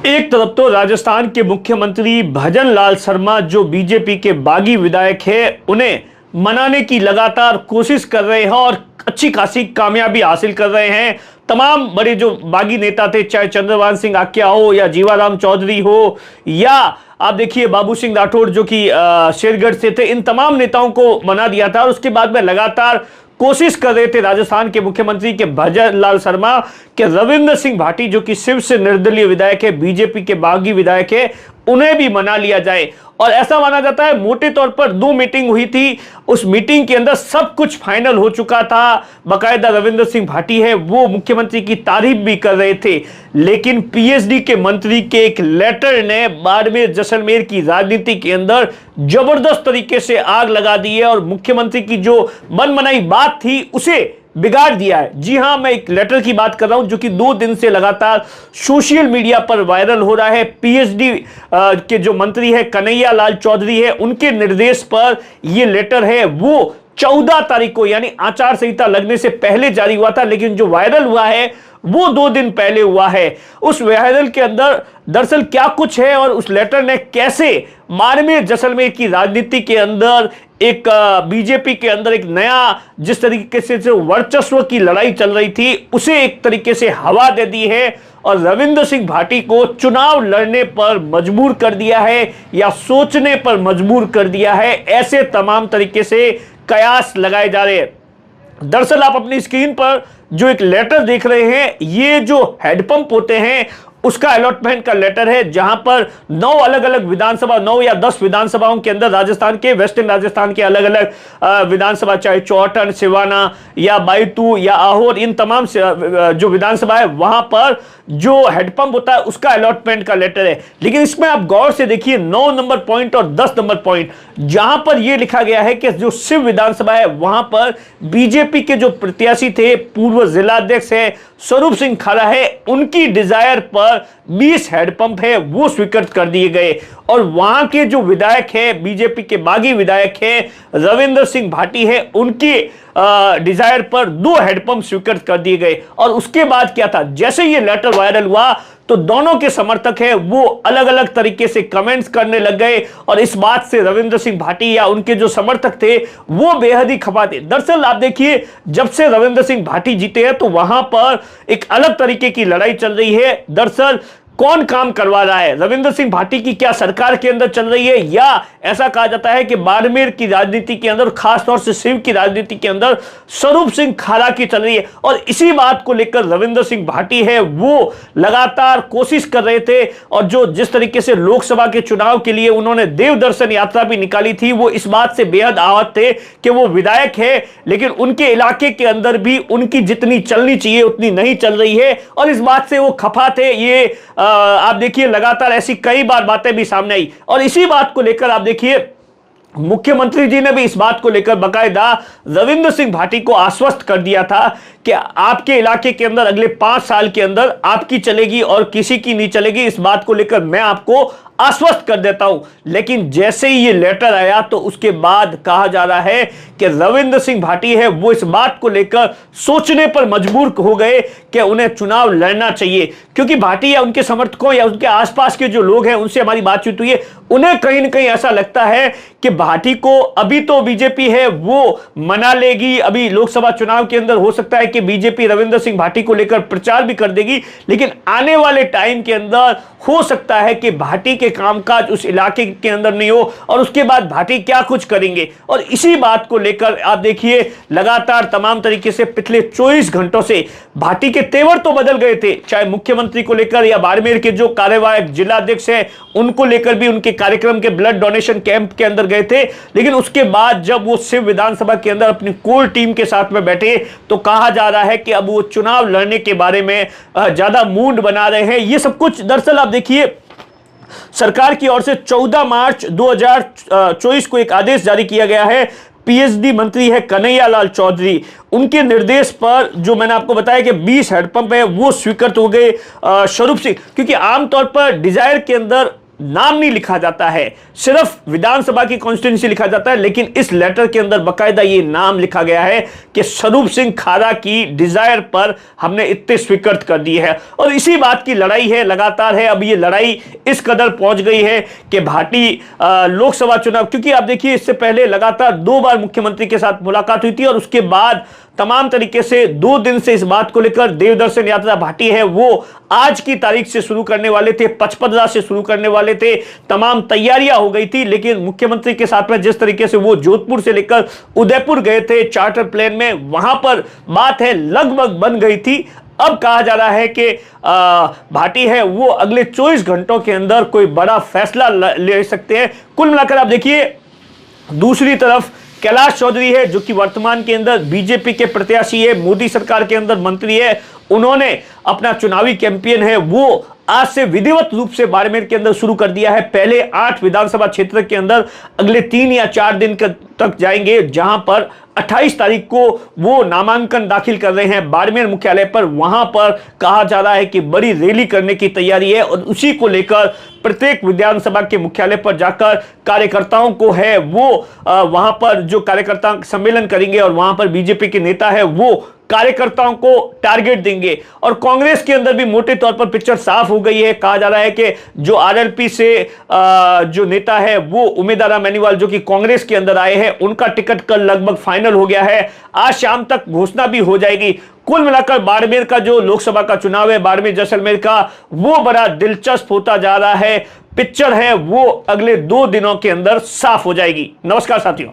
एक तरफ तो राजस्थान के मुख्यमंत्री भजन लाल शर्मा जो बीजेपी के बागी विधायक है, उन्हें मनाने की लगातार कोशिश कर रहे हैं और अच्छी खासी कामयाबी हासिल कर रहे हैं। तमाम बड़े जो बागी नेता थे, चाहे चंद्रभान सिंह आक्या हो या जीवाराम चौधरी हो या आप देखिए बाबू सिंह राठौड़ जो कि शेरगढ़ से थे, इन तमाम नेताओं को मना दिया था और उसके बाद में लगातार कोशिश कर रहे थे राजस्थान के मुख्यमंत्री के भजन लाल शर्मा के रविंद्र सिंह भाटी जो कि शिव से निर्दलीय विधायक है, बीजेपी के बागी विधायक है, उन्हें भी मना लिया जाए। और ऐसा माना जाता है मोटे तौर पर 2 मीटिंग हुई थी, उस मीटिंग के अंदर सब कुछ फाइनल हो चुका था। बकायदा रविंद्र सिंह भाटी है वो मुख्यमंत्री की तारीफ भी कर रहे थे, लेकिन पीएचडी के मंत्री के एक लेटर ने बाड़मेर जैसलमेर की राजनीति के अंदर जबरदस्त तरीके से आग लगा दी है और मुख्यमंत्री की जो मनमनाई बात थी उसे बिगाड़ दिया है। जी हां, मैं एक लेटर की बात कर रहा हूं जो कि 2 दिन से लगातार सोशल मीडिया पर वायरल हो रहा है। पीएचडी के जो मंत्री है कन्हैया लाल चौधरी है, उनके निर्देश पर यह लेटर है वो 14 तारीख को यानी आचार संहिता लगने से पहले जारी हुआ था, लेकिन जो वायरल हुआ है वो 2 दिन पहले हुआ है। उस वायरल के अंदर दरअसल क्या कुछ है और उस लेटर ने कैसे बाड़मेर जैसलमेर की राजनीति के अंदर एक बीजेपी के अंदर एक नया जिस तरीके से जो वर्चस्व की लड़ाई चल रही थी उसे एक तरीके से हवा दे दी है और रविंद्र सिंह भाटी को चुनाव लड़ने पर मजबूर कर दिया है या सोचने पर मजबूर कर दिया है, ऐसे तमाम तरीके से कयास लगाए जा रहे हैं। दरअसल आप अपनी स्क्रीन पर जो एक लेटर देख रहे हैं, ये जो हेडपंप होते हैं उसका अलॉटमेंट का लेटर है, जहां पर 9 अलग अलग विधानसभा, 9 या 10 विधानसभाओं के अंदर राजस्थान के, वेस्टर्न राजस्थान के अलग अलग विधानसभा, चाहे चौहटन, सिवाना या बायतू या आहोर, इन तमाम जो विधानसभा है वहां पर जो हेडपंप होता है उसका अलॉटमेंट का लेटर है। लेकिन इसमें आप गौर से देखिए 9 नंबर पॉइंट और 10 नंबर पॉइंट, जहां पर यह लिखा गया है कि जो शिव विधानसभा है वहां पर बीजेपी के जो प्रत्याशी थे, पूर्व जिलाध्यक्ष है स्वरूप सिंह खारा है, उनकी डिजायर पर 20 हेडपंप है वो स्वीकृत कर दिए गए और वहां के जो विधायक है, बीजेपी के बागी विधायक है रविंद्र सिंह भाटी है, उनकी डिजायर पर 2 हेडपंप स्वीकृत कर दिए गए। और उसके बाद क्या था, जैसे ये लेटर वायरल हुआ तो दोनों के समर्थक है वो अलग अलग तरीके से कमेंट्स करने लग गए और इस बात से रविंद्र सिंह भाटी या उनके जो समर्थक थे वो बेहद ही खफा थे। दरअसल आप देखिए जब से रविंद्र सिंह भाटी जीते हैं तो वहां पर एक अलग तरीके की लड़ाई चल रही है। दरअसल कौन काम करवा रहा है, रविंद्र सिंह भाटी की क्या सरकार के अंदर चल रही है, या ऐसा कहा जाता है कि बाड़मेर की राजनीति के अंदर, खासतौर से शिव की राजनीति के अंदर स्वरूप सिंह खारा की चल रही है। और इसी बात को लेकर रविंद्र सिंह भाटी है वो लगातार कोशिश कर रहे थे और जो जिस तरीके से लोकसभा के चुनाव के लिए उन्होंने देव दर्शन यात्रा भी निकाली थी, वो इस बात से बेहद आहत थे कि वो विधायक है लेकिन उनके इलाके के अंदर भी उनकी जितनी चलनी चाहिए उतनी नहीं चल रही है और इस बात से वो खफा थे। ये आप देखिए लगातार ऐसी कई बार बातें भी सामने आई और इसी बात को लेकर आप देखिए मुख्यमंत्री जी ने भी इस बात को लेकर बकायदा रविंद्र सिंह भाटी को आश्वस्त कर दिया था कि आपके इलाके के अंदर अगले 5 साल के अंदर आपकी चलेगी और किसी की नहीं चलेगी, इस बात को लेकर मैं आपको आश्वस्त कर देता हूं। लेकिन जैसे ही ये लेटर आया तो उसके बाद कहा जा रहा है कि रविंद्र सिंह भाटी है वो इस बात को लेकर सोचने पर मजबूर हो गए कि उन्हें चुनाव लड़ना चाहिए, क्योंकि भाटी या उनके समर्थकों या उनके आसपास के जो लोग हैं उनसे हमारी बातचीत हुई है, उन्हें कहीं ना कहीं ऐसा लगता है कि भाटी को अभी तो बीजेपी है वो मना लेगी, अभी लोकसभा चुनाव के अंदर हो सकता है कि बीजेपी रविंद्र सिंह भाटी को लेकर प्रचार भी कर देगी, लेकिन आने वाले टाइम के अंदर हो सकता है कि भाटी के कामकाज उस इलाके के अंदर नहीं हो और उसके बाद भाटी क्या कुछ करेंगे। और इसी बात को लेकर आप देखिए लगातार तमाम तरीके से पिछले 24 घंटों से भाटी के तेवर तो बदल गए थे, चाहे मुख्यमंत्री को लेकर या बाड़मेर के जो कार्यवाहक जिलाध्यक्ष हैं उनको लेकर भी उनके कार्यक्रम के ब्लड डोनेशन कैंप के अंदर गए थे, लेकिन उसके बाद जब वो शिव विधानसभा के अंदर अपनी कोर टीम के साथ में बैठे तो कहा जा रहा है कि अब वो चुनाव लड़ने के बारे में ज्यादा मूड बना रहे हैं। ये सब कुछ दरअसल आप देखिए सरकार की ओर से 14 मार्च 2024 को एक आदेश जारी किया गया है। पीएचडी मंत्री है कन्हैया लाल चौधरी, उनके निर्देश पर जो मैंने आपको बताया कि 20 हेडपंप है वो स्वीकृत हो गए। स्वरूप सिंह, क्योंकि आमतौर पर डिजायर के अंदर नाम नहीं लिखा जाता है, सिर्फ विधानसभा की कॉन्स्टिट्यूंसी लिखा जाता है, लेकिन इस लेटर के अंदर बकायदा ये नाम लिखा गया है कि स्वरूप सिंह खारा की डिजायर पर हमने इतने स्वीकृत कर दी है। और इसी बात की लड़ाई है, लगातार है। अब ये लड़ाई इस कदर पहुंच गई है कि भाटी लोकसभा चुनाव, क्योंकि आप देखिए इससे पहले लगातार 2 बार मुख्यमंत्री के साथ मुलाकात हुई थी और उसके बाद तमाम तरीके से 2 दिन से इस बात को लेकर देवदर्शन यात्रा भाटी है वो आज की तारीख से शुरू करने वाले थे, 55 से शुरू करने वाले थे, तमाम तैयारियां हो गई थी। लेकिन मुख्यमंत्री के साथ में जिस तरीके से वो जोधपुर से लेकर उदयपुर गए थे चार्टर प्लेन में, वहां पर बात है लगभग बन गई थी। अब कहा जा रहा है कि भाटी है वो अगले 24 घंटों के अंदर कोई बड़ा फैसला ले सकते हैं। कुल मिलाकर आप देखिए, दूसरी तरफ कैलाश चौधरी है जो कि वर्तमान के अंदर बीजेपी के प्रत्याशी है, मोदी सरकार के अंदर मंत्री है। उन्होंने अपना चुनावी कैंपेन है वो आज से विधिवत रूप से बाड़मेर के अंदर शुरू कर दिया है। पहले 8 विधानसभा क्षेत्र के अंदर अगले 3 या 4 दिन तक जाएंगे, जहां पर 28 तारीख को वो नामांकन दाखिल कर रहे हैं बाड़मेर मुख्यालय पर। वहां पर कहा जा रहा है कि बड़ी रैली करने की तैयारी है और उसी को लेकर प्रत्येक विधानसभा के मुख्यालय पर जाकर कार्यकर्ताओं को है वो वहां पर जो कार्यकर्ता सम्मेलन करेंगे और वहां पर बीजेपी के नेता है वो कार्यकर्ताओं को टारगेट देंगे। और कांग्रेस के अंदर भी मोटे तौर पर पिक्चर साफ हो गई है। कहा जा रहा है कि जो आरएलपी से जो नेता है वो उमेदवार मेनीवाल जो कि कांग्रेस के अंदर आए हैं, उनका टिकट कल लगभग फाइनल हो गया है। आज शाम तक घोषणा भी हो जाएगी। कुल मिलाकर बाड़मेर का जो लोकसभा का चुनाव है, बाड़मेर जैसलमेर का, वो बड़ा दिलचस्प होता जा रहा है। पिक्चर है वो अगले 2 दिनों के अंदर साफ हो जाएगी। नमस्कार साथियों।